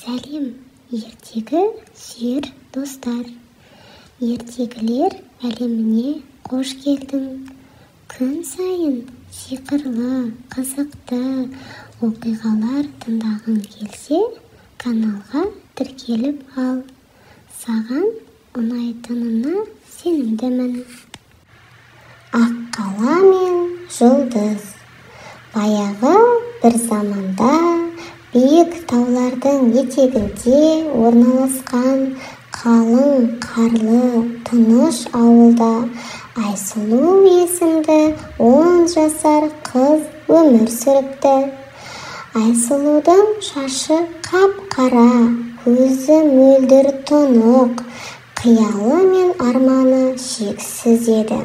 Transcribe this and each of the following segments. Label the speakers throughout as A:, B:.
A: Сәлем, ертегі сүйер достар. Ертегілер әлеміне қош келдің. Күн сайын сиқырлы, қызықты оқиғалар тыңдағың келсе, каналға тіркеліп ал. Саған ұнайтынына сенімдімін. Аққала мен жұлдыз. Баяғы бір заманда биік таулардың етегінде орналасқан қалың қарлы тыныш ауылда Айсұлу есімді 10 жасар қыз өмір сүріпті. Айсұлудың шашы қап-қара, көзі мөлдір тұнық, қиялы мен арманы шексіз еді.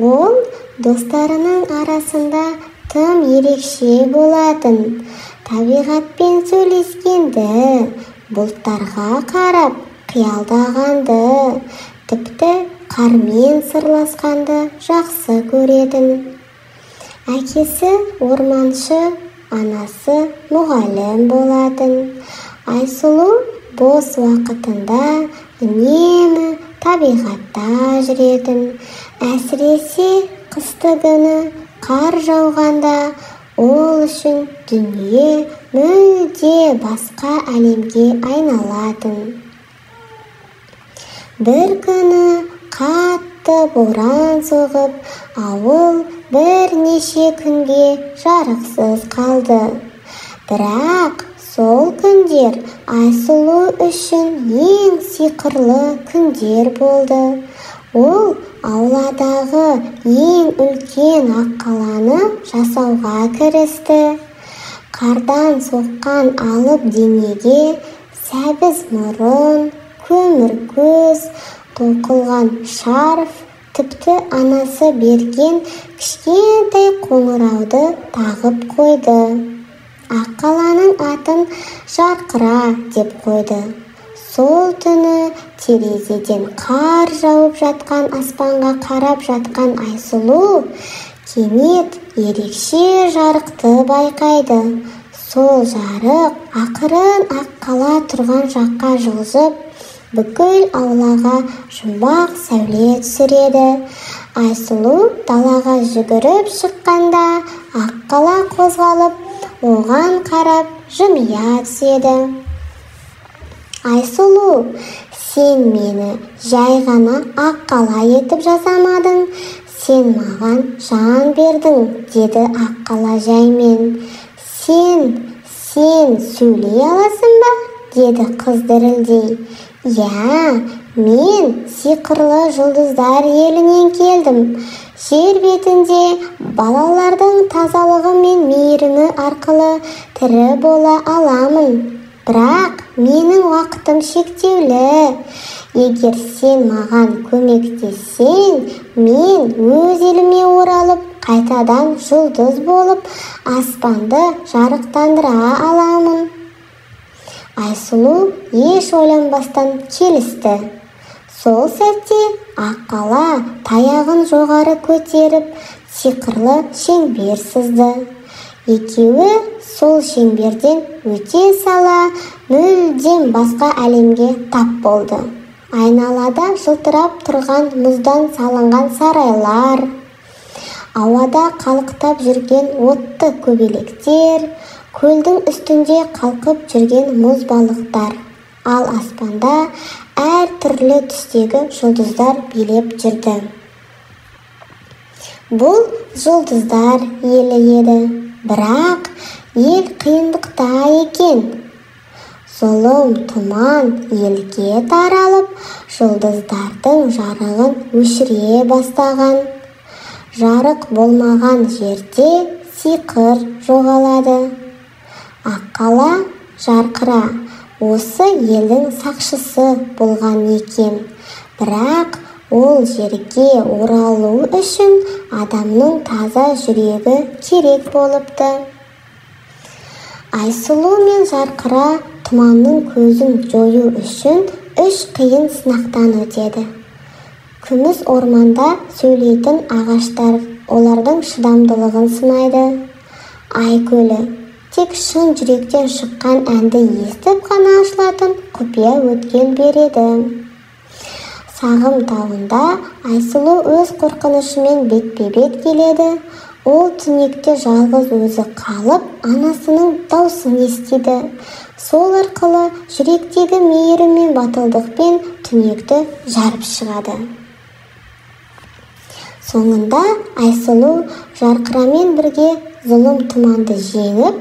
A: Ол достарының арасында тым ерекше болатын. Табиғатпен сөйлескенді, бұлттарға қарап қиялдағанды, тіпті қармен сырласқанды жақсы көретін. Әкесі орманшы, анасы мұғалім болатын. Айсұлу бос уақытында үнемі табиғатта жүретін. Әсіресе қыстыгүні қар жауғанда ол үшін дүние мүлде басқа әлемге айналатын. Бір күні қатты боран соғып, ауыл бірнеше күнге жарықсыз қалды. Бірақ сол күндер Айсұлу үшін ең сиқырлы күндер болды. Ол ауладағы ең үлкен аққаланы жасауға кірісті. Қардан соққан алып денеге сәбіз мұрын, көмір көз, тоқылған шарф, тіпті анасы берген кішкентай қоңырауды тағып қойды. Аққаланың атын Жарқыра деп қойды. Сол түні терезеден қар жауып жатқан аспанға қарап жатқан Айсұлу кенет ерекше жарықты байқайды. Сол жарық ақырын аққала тұрған жаққа жылжып, бүкіл аулаға жұмбақ сәуле түсіреді. Айсұлу далаға жүгіріп шыққанда аққала қозғалып, оған қарап жымия түседі. Айсұлу, сен мені жай ғана аққала етіп жасамадың, сен маған жан бердің, деді аққала жаймен. Сен сөйлей аласың ба? Деді қыз дірілдей. Я, мен сиқырлы жұлдыздар елінен келдім. Жер бетінде балалардың тазалығы мен мейірімі арқылы тірі бола аламын. Бірақ менің уақытым шектеулі. Егер сен маған көмектессең, мен өз еліме оралып, қайтадан жұлдыз болып, аспанды жарықтандыра аламын. Айсұлу еш ойланбастан келісті. Сол сәтте аққала таяғын жоғары көтеріп, сиқырлы шеңбер сызды. Екеуі сол шеңберден өте сала мүлдем басқа әлемге тап болды. Айналада жылтырап тұрған мұздан салынған сарайлар, ауада қалықтап жүрген отты көбелектер, көлдің үстінде қалқып жүрген мұз балықтар, ал аспанда әр түрлі түстегі жұлдыздар билеп жүрді. Бұл жұлдыздар елі еді. Бірақ ел қиындықта екен. Зұлым тұман елге таралып, жұлдыздардың жарығын өшіре бастаған. Жарық болмаған жерде сиқыр жоғалады. Аққала Жарқыра осы елдің сақшысы болған екен. Бірақ ол жерге оралу үшін адамның таза жүрегі керек болыпты. Айсұлу мен Жарқыра тұманның көзін жою үшін 3 қиын сынақтан өтеді. Күміс орманда сөйлейтін ағаштар олардың шыдамдылығын сынайды. Ай көлі, тек шын жүректен шыққан әнді естіп қана ашылатын құпия өткел береді. Сағым тауында Айсұлу өз қорқынышымен бетпе-бет келеді. Ол түнекте жалғыз өзі қалып, анасының даусын естиді. Сол арқылы жүректегі мейірім мен батылдықпен түнекті жарып шығады. Соңында Айсұлу Жарқырамен бірге зұлым тұманды жеңіп,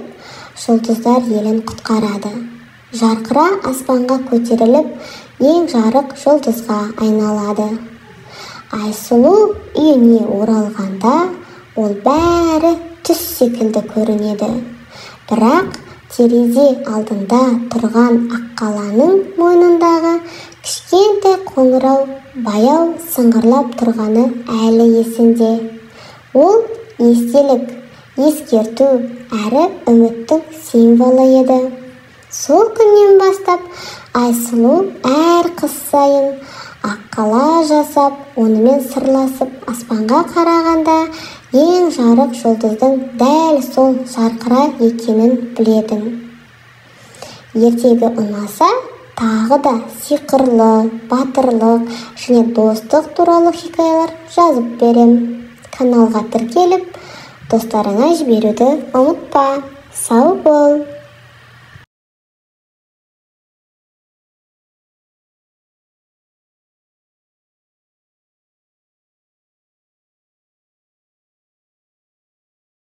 A: жұлдыздар елін құтқарады. Жарқыра аспанға көтеріліп, ең жарық жұлдызға айналады. Айсұлу үйіне оралғанда ол бәрі түс секілді көрінеді. Бірақ терезе алдында тұрған Аққаланың мойнындағы кішкентай қоңырау баяу сыңғырлап тұрғаны әлі есінде. Ол естелік, ескерту әрі үміттің символы еді. Сол күннен бастап Айсұлу әр қыс сайын Аққала жасап, онымен сырласып, аспанға қарағанда ең жарық жұлдыздың дәл сол Жарқыра екенін білетін. Ертегі ұнаса, тағы да сиқырлы, батырлық және достық туралы хикаялар жазып берем. Каналға тіркеліп, достарыңа жіберуді ұмытпа. Сау бол!